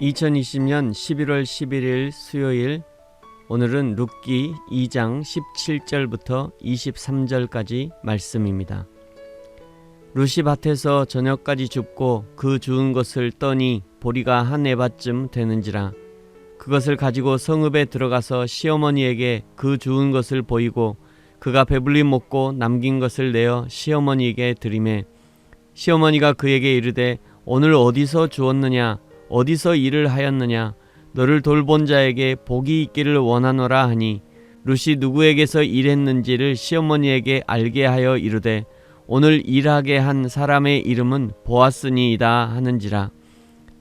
2020년 11월 11일 수요일, 오늘은 룻기 2장 17절부터 23절까지 말씀입니다. 룻이 밭에서 저녁까지 줍고 그 주운 것을 떠니 보리가 한 에바쯤 되는지라. 그것을 가지고 성읍에 들어가서 시어머니에게 그 주운 것을 보이고 그가 배불리 먹고 남긴 것을 내어 시어머니에게 드리매, 시어머니가 그에게 이르되 오늘 어디서 주었느냐, 어디서 일을 하였느냐, 너를 돌본 자에게 복이 있기를 원하노라 하니, 룻이 누구에게서 일했는지를 시어머니에게 알게 하여 이르되 오늘 일하게 한 사람의 이름은 보아스니이다 하는지라.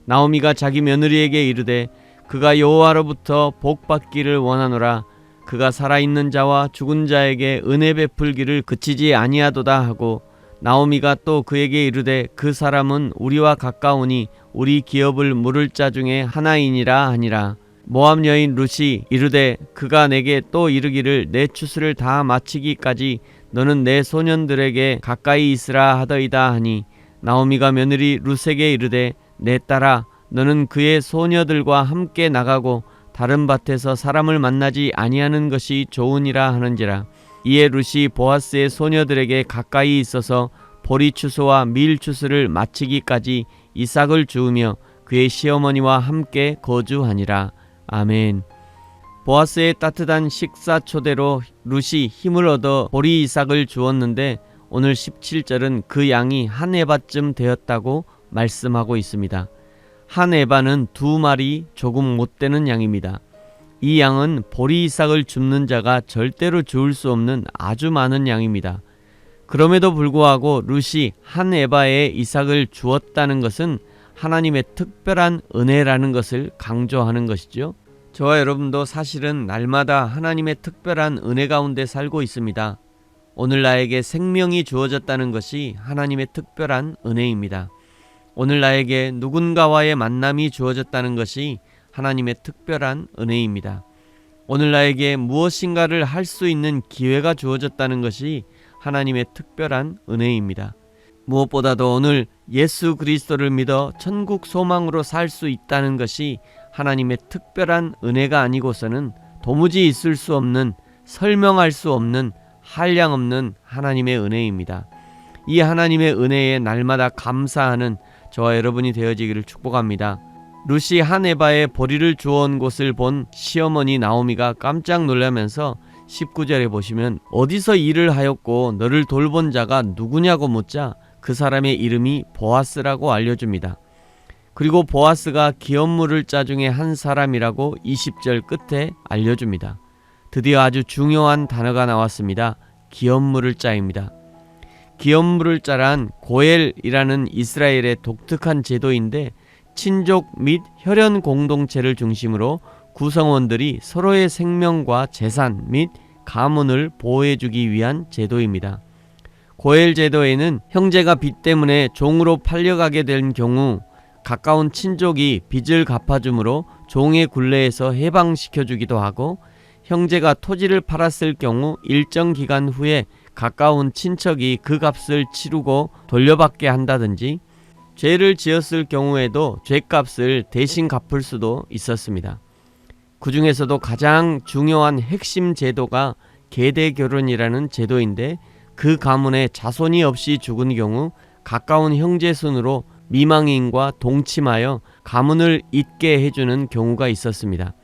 나오미가 자기 며느리에게 이르되 그가 여호와로부터 복 받기를 원하노라. 그가 살아있는 자와 죽은 자에게 은혜 베풀기를 그치지 아니하도다 하고, 나오미가 또 그에게 이르되 그 사람은 우리와 가까우니 우리 기업을 물을 자 중에 하나이니라 하니라. 모압 여인 룻이 이르되 그가 내게 또 이르기를 내 추수를 다 마치기까지 너는 내 소년들에게 가까이 있으라 하더이다 하니, 나오미가 며느리 룻에게 이르되 내 딸아, 너는 그의 소녀들과 함께 나가고 다른 밭에서 사람을 만나지 아니하는 것이 좋으니라 하는지라. 이에 룻이 보아스의 소녀들에게 가까이 있어서 보리 추수와 밀 추수를 마치기까지 이삭을 주우며 그의 시어머니와 함께 거주하니라. 아멘. 보아스의 따뜻한 식사 초대로 룻이 힘을 얻어 보리 이삭을 주었는데, 오늘 17절은 그 양이 한 에바쯤 되었다고 말씀하고 있습니다. 한 에바는 2마리 조금 못 되는 양입니다. 이 양은 보리 이삭을 줍는 자가 절대로 주울 수 없는 아주 많은 양입니다. 그럼에도 불구하고 룻이 한 에바의 이삭을 주었다는 것은 하나님의 특별한 은혜라는 것을 강조하는 것이죠. 저와 여러분도 사실은 날마다 하나님의 특별한 은혜 가운데 살고 있습니다. 오늘 나에게 생명이 주어졌다는 것이 하나님의 특별한 은혜입니다. 오늘 나에게 누군가와의 만남이 주어졌다는 것이 하나님의 특별한 은혜입니다. 오늘 나에게 무엇인가를 할 수 있는 기회가 주어졌다는 것이 하나님의 특별한 은혜입니다. 무엇보다도 오늘 예수 그리스도를 믿어 천국 소망으로 살 수 있다는 것이 하나님의 특별한 은혜가 아니고서는 도무지 있을 수 없는, 설명할 수 없는, 한량없는 하나님의 은혜입니다. 이 하나님의 은혜에 날마다 감사하는 저와 여러분이 되어지기를 축복합니다. 룻이 한 에바의 보리를 주워온 곳을 본 시어머니 나오미가 깜짝 놀라면서 19절에 보시면 어디서 일을 하였고 너를 돌본 자가 누구냐고 묻자 그 사람의 이름이 보아스라고 알려줍니다. 그리고 보아스가 기업 물을 자 중에 한 사람이라고 20절 끝에 알려줍니다. 드디어 아주 중요한 단어가 나왔습니다. 기업 물을 자입니다. 기업 물을 자란 고엘이라는 이스라엘의 독특한 제도인데, 친족 및 혈연 공동체를 중심으로 구성원들이 서로의 생명과 재산 및 가문을 보호해주기 위한 제도입니다. 고엘 제도에는 형제가 빚 때문에 종으로 팔려가게 된 경우 가까운 친족이 빚을 갚아주므로 종의 굴레에서 해방시켜주기도 하고, 형제가 토지를 팔았을 경우 일정 기간 후에 가까운 친척이 그 값을 치르고 돌려받게 한다든지, 죄를 지었을 경우에도 죄값을 대신 갚을 수도 있었습니다. 그 중에서도 가장 중요한 핵심 제도가 계대결혼이라는 제도인데, 그 가문에 자손이 없이 죽은 경우 가까운 형제 순으로 미망인과 동침하여 가문을 잇게 해주는 경우가 있었습니다.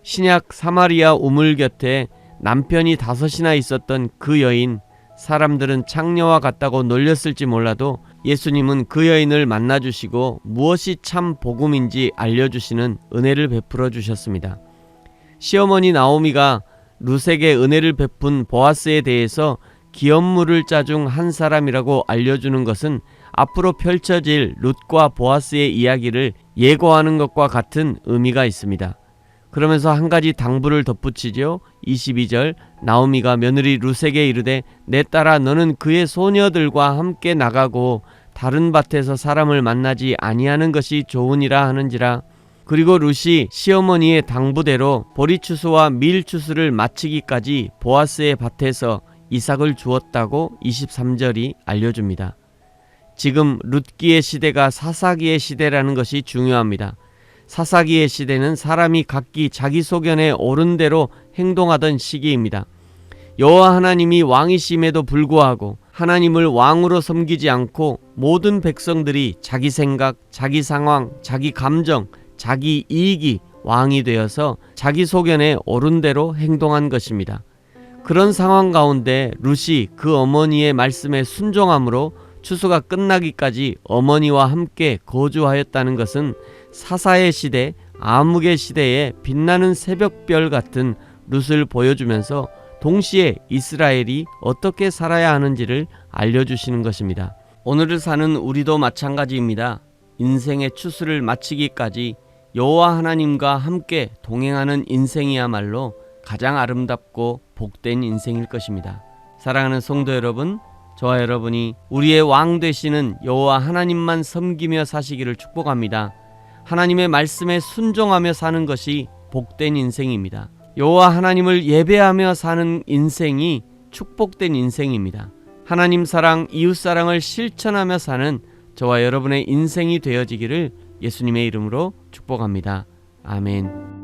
신약 사마리아 우물 곁에 남편이 5이나 있었던 그 여인, 사람들은 창녀와 같다고 놀렸을지 몰라도 예수님은 그 여인을 만나주시고 무엇이 참 복음인지 알려주시는 은혜를 베풀어 주셨습니다. 시어머니 나오미가 룻에게 은혜를 베푼 보아스에 대해서 기업 물을 자 중 한 사람이라고 알려주는 것은 앞으로 펼쳐질 룻과 보아스의 이야기를 예고하는 것과 같은 의미가 있습니다. 그러면서 한 가지 당부를 덧붙이죠. 22절, 나오미가 며느리 룻에게 이르되 내 딸아, 너는 그의 소녀들과 함께 나가고 다른 밭에서 사람을 만나지 아니하는 것이 좋으니라 하는지라. 그리고 룻이 시어머니의 당부대로 보리 추수와 밀 추수를 마치기까지 보아스의 밭에서 이삭을 주었다고 23절이 알려줍니다. 지금 룻기의 시대가 사사기의 시대라는 것이 중요합니다. 사사기의 시대는 사람이 각기 자기 소견에 옳은 대로 행동하던 시기입니다. 여호와 하나님이 왕이심에도 불구하고 하나님을 왕으로 섬기지 않고 모든 백성들이 자기 생각, 자기 상황, 자기 감정, 자기 이익이 왕이 되어서 자기 소견에 옳은 대로 행동한 것입니다. 그런 상황 가운데 룻이 그 어머니의 말씀에 순종함으로 추수가 끝나기까지 어머니와 함께 거주하였다는 것은 사사의 시대, 암흑의 시대에 빛나는 새벽별 같은 룻을 보여주면서 동시에 이스라엘이 어떻게 살아야 하는지를 알려주시는 것입니다. 오늘을 사는 우리도 마찬가지입니다. 인생의 추수를 마치기까지 여호와 하나님과 함께 동행하는 인생이야말로 가장 아름답고 복된 인생일 것입니다. 사랑하는 성도 여러분, 저와 여러분이 우리의 왕 되시는 여호와 하나님만 섬기며 사시기를 축복합니다. 하나님의 말씀에 순종하며 사는 것이 복된 인생입니다. 여호와 하나님을 예배하며 사는 인생이 축복된 인생입니다. 하나님 사랑, 이웃 사랑을 실천하며 사는 저와 여러분의 인생이 되어지기를 예수님의 이름으로 축복합니다. 아멘.